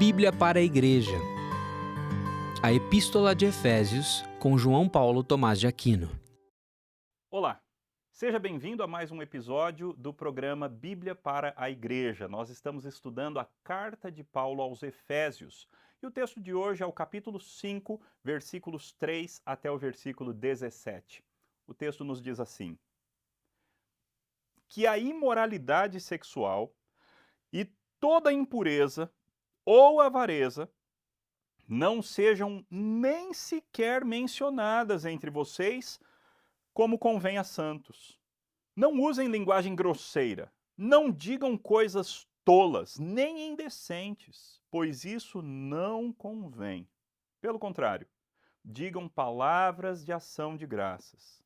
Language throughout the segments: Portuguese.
Bíblia para a Igreja. A Epístola de Efésios, com João Paulo Thomaz de Aquino. Olá, seja bem-vindo a mais um episódio do programa Bíblia para a Igreja. Nós estamos estudando a carta de Paulo aos Efésios e o texto de hoje é o capítulo 5, versículos 3 até o versículo 17. O texto nos diz assim: que a imoralidade sexual e toda impureza ou avareza não sejam nem sequer mencionadas entre vocês, como convém a santos. Não usem linguagem grosseira, não digam coisas tolas, nem indecentes, pois isso não convém. Pelo contrário, digam palavras de ação de graças.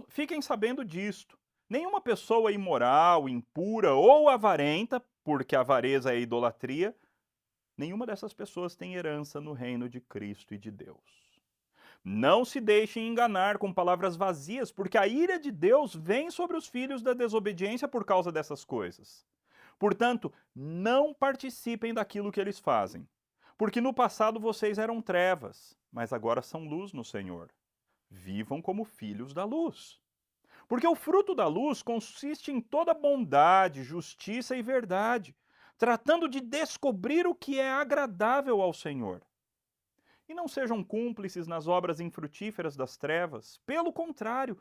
Fiquem sabendo disto. Nenhuma pessoa imoral, impura ou avarenta, porque avareza é idolatria, nenhuma dessas pessoas tem herança no reino de Cristo e de Deus. Não se deixem enganar com palavras vazias, porque a ira de Deus vem sobre os filhos da desobediência por causa dessas coisas. Portanto, não participem daquilo que eles fazem, porque no passado vocês eram trevas, mas agora são luz no Senhor. Vivam como filhos da luz. Porque o fruto da luz consiste em toda bondade, justiça e verdade, tratando de descobrir o que é agradável ao Senhor. E não sejam cúmplices nas obras infrutíferas das trevas, pelo contrário,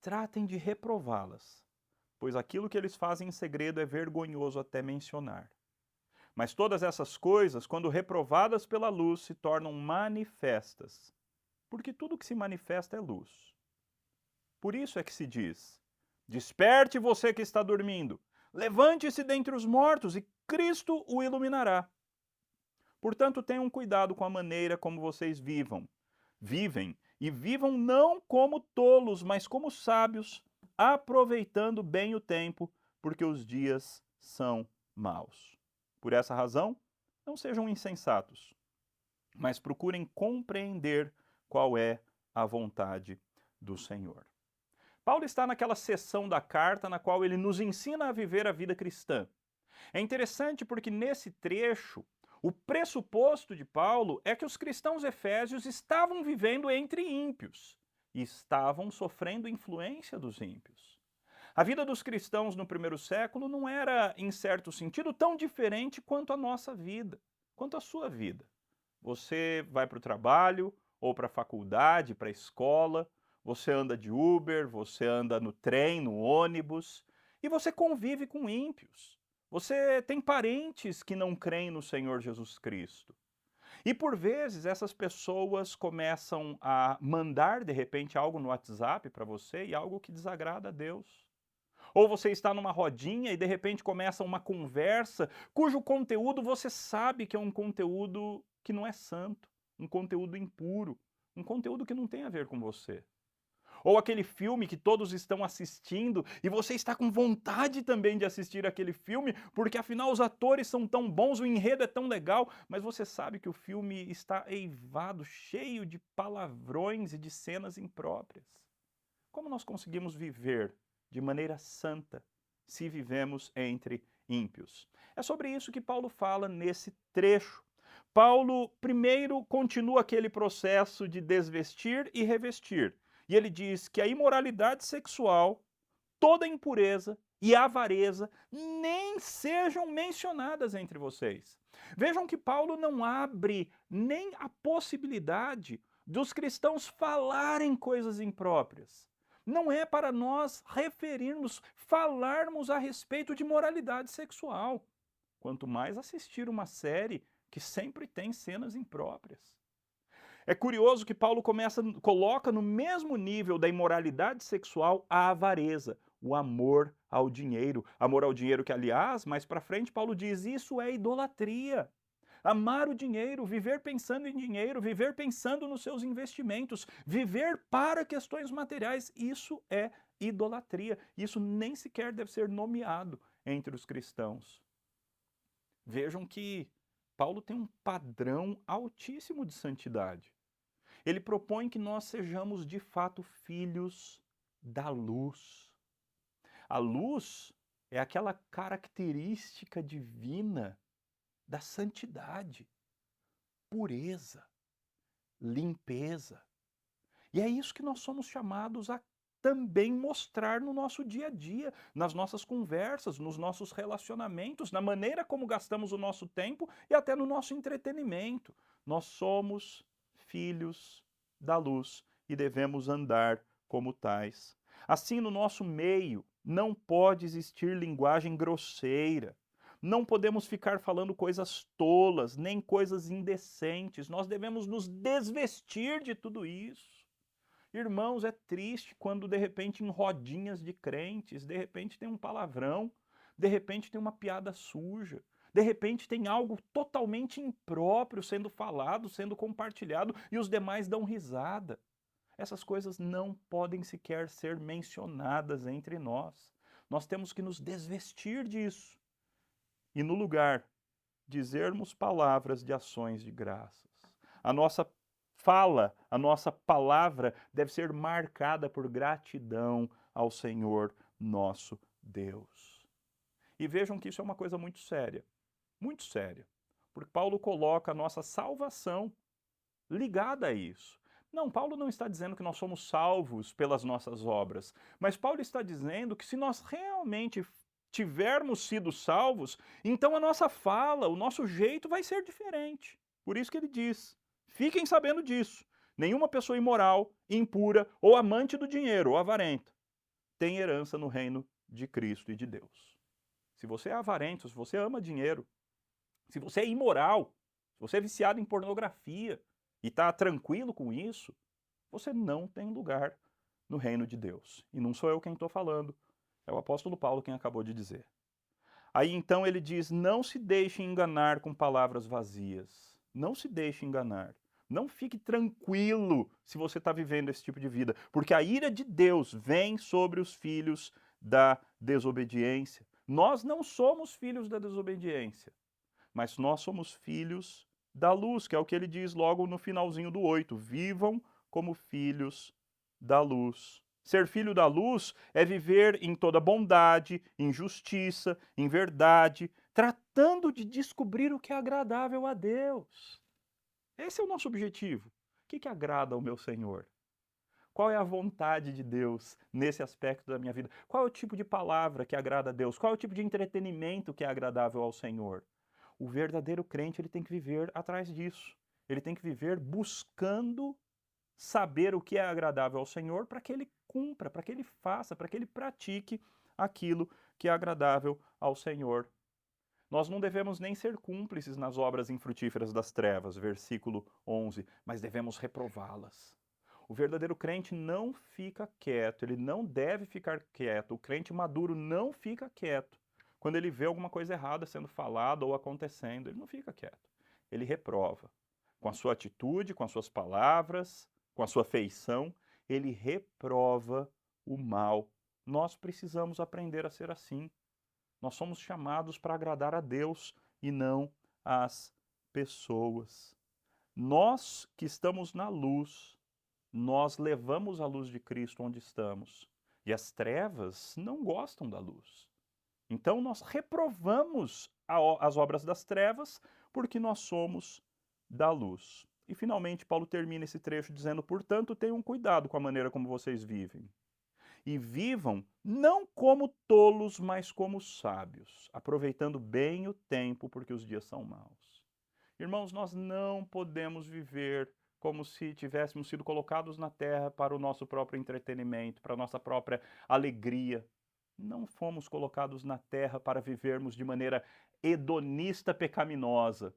tratem de reprová-las, pois aquilo que eles fazem em segredo é vergonhoso até mencionar. Mas todas essas coisas, quando reprovadas pela luz, se tornam manifestas, porque tudo que se manifesta é luz. Por isso é que se diz: desperte você que está dormindo, levante-se dentre os mortos e Cristo o iluminará. Portanto, tenham cuidado com a maneira como vocês vivem, e vivam não como tolos, mas como sábios, aproveitando bem o tempo, porque os dias são maus. Por essa razão, não sejam insensatos, mas procurem compreender qual é a vontade do Senhor. Paulo está naquela seção da carta na qual ele nos ensina a viver a vida cristã. É interessante porque nesse trecho, o pressuposto de Paulo é que os cristãos efésios estavam vivendo entre ímpios e estavam sofrendo influência dos ímpios. A vida dos cristãos no primeiro século não era, em certo sentido, tão diferente quanto a nossa vida, quanto a sua vida. Você vai para o trabalho, ou para a faculdade, para a escola, você anda de Uber, você anda no trem, no ônibus, e você convive com ímpios. Você tem parentes que não creem no Senhor Jesus Cristo. E por vezes essas pessoas começam a mandar de repente algo no WhatsApp para você e algo que desagrada a Deus. Ou você está numa rodinha e de repente começa uma conversa cujo conteúdo você sabe que é um conteúdo que não é santo, um conteúdo impuro, um conteúdo que não tem a ver com você. Ou aquele filme que todos estão assistindo e você está com vontade também de assistir aquele filme, porque afinal os atores são tão bons, o enredo é tão legal, mas você sabe que o filme está eivado, cheio de palavrões e de cenas impróprias. Como nós conseguimos viver de maneira santa se vivemos entre ímpios? É sobre isso que Paulo fala nesse trecho. Paulo primeiro continua aquele processo de desvestir e revestir. E ele diz que a imoralidade sexual, toda impureza e avareza nem sejam mencionadas entre vocês. Vejam que Paulo não abre nem a possibilidade dos cristãos falarem coisas impróprias. Não é para nós referirmos, falarmos a respeito de moralidade sexual. Quanto mais assistir uma série que sempre tem cenas impróprias. É curioso que Paulo coloca no mesmo nível da imoralidade sexual a avareza, o amor ao dinheiro. Amor ao dinheiro que, aliás, mais para frente Paulo diz, isso é idolatria. Amar o dinheiro, viver pensando em dinheiro, viver pensando nos seus investimentos, viver para questões materiais, isso é idolatria. Isso nem sequer deve ser nomeado entre os cristãos. Vejam que Paulo tem um padrão altíssimo de santidade. Ele propõe que nós sejamos de fato filhos da luz. A luz é aquela característica divina da santidade, pureza, limpeza. E é isso que nós somos chamados a também mostrar no nosso dia a dia, nas nossas conversas, nos nossos relacionamentos, na maneira como gastamos o nosso tempo e até no nosso entretenimento. Nós somos filhos da luz e devemos andar como tais. Assim, no nosso meio, não pode existir linguagem grosseira. Não podemos ficar falando coisas tolas, nem coisas indecentes. Nós devemos nos desvestir de tudo isso. Irmãos, é triste quando de repente em rodinhas de crentes, de repente tem um palavrão, de repente tem uma piada suja, de repente tem algo totalmente impróprio sendo falado, sendo compartilhado e os demais dão risada. Essas coisas não podem sequer ser mencionadas entre nós. Nós temos que nos desvestir disso e, no lugar, dizermos palavras de ações de graças. A nossa fala, a nossa palavra deve ser marcada por gratidão ao Senhor nosso Deus. E vejam que isso é uma coisa muito séria, porque Paulo coloca a nossa salvação ligada a isso. Não, Paulo não está dizendo que nós somos salvos pelas nossas obras, mas Paulo está dizendo que se nós realmente tivermos sido salvos, então a nossa fala, o nosso jeito vai ser diferente. Por isso que ele diz: fiquem sabendo disso. Nenhuma pessoa imoral, impura ou amante do dinheiro ou avarenta tem herança no reino de Cristo e de Deus. Se você é avarento, se você ama dinheiro, se você é imoral, se você é viciado em pornografia e está tranquilo com isso, você não tem lugar no reino de Deus. E não sou eu quem estou falando, é o apóstolo Paulo quem acabou de dizer. Aí então ele diz: não se deixe enganar com palavras vazias. Não se deixe enganar. Não fique tranquilo se você está vivendo esse tipo de vida, porque a ira de Deus vem sobre os filhos da desobediência. Nós não somos filhos da desobediência, mas nós somos filhos da luz, que é o que ele diz logo no finalzinho do 8. Vivam como filhos da luz. Ser filho da luz é viver em toda bondade, em justiça, em verdade, tratando de descobrir o que é agradável a Deus. Esse é o nosso objetivo. O que agrada ao meu Senhor? Qual é a vontade de Deus nesse aspecto da minha vida? Qual é o tipo de palavra que agrada a Deus? Qual é o tipo de entretenimento que é agradável ao Senhor? O verdadeiro crente, ele tem que viver atrás disso. Ele tem que viver buscando saber o que é agradável ao Senhor para que ele cumpra, para que ele faça, para que ele pratique aquilo que é agradável ao Senhor. Nós não devemos nem ser cúmplices nas obras infrutíferas das trevas, versículo 11, mas devemos reprová-las. O verdadeiro crente não fica quieto, ele não deve ficar quieto. O crente maduro não fica quieto. Quando ele vê alguma coisa errada sendo falada ou acontecendo, ele não fica quieto. Ele reprova. Com a sua atitude, com as suas palavras, com a sua feição, ele reprova o mal. Nós precisamos aprender a ser assim. Nós somos chamados para agradar a Deus e não às pessoas. Nós que estamos na luz, nós levamos a luz de Cristo onde estamos. E as trevas não gostam da luz. Então nós reprovamos as obras das trevas porque nós somos da luz. E finalmente Paulo termina esse trecho dizendo: portanto, tenham cuidado com a maneira como vocês vivem. E vivam não como tolos, mas como sábios, aproveitando bem o tempo, porque os dias são maus. Irmãos, nós não podemos viver como se tivéssemos sido colocados na terra para o nosso próprio entretenimento, para a nossa própria alegria. Não fomos colocados na terra para vivermos de maneira hedonista pecaminosa.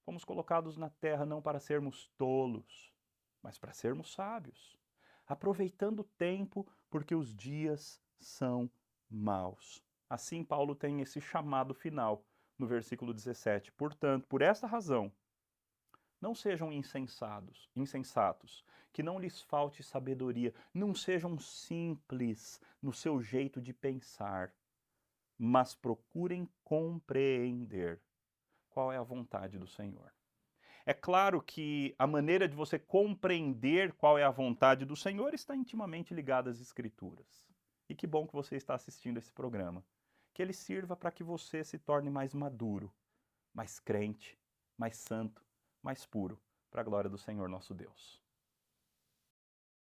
Fomos colocados na terra não para sermos tolos, mas para sermos sábios, aproveitando o tempo, porque os dias são maus. Assim, Paulo tem esse chamado final no versículo 17. Portanto, por esta razão, não sejam insensatos, que não lhes falte sabedoria, não sejam simples no seu jeito de pensar, mas procurem compreender qual é a vontade do Senhor. É claro que a maneira de você compreender qual é a vontade do Senhor está intimamente ligada às Escrituras. E que bom que você está assistindo esse programa. Que ele sirva para que você se torne mais maduro, mais crente, mais santo, mais puro, para a glória do Senhor nosso Deus.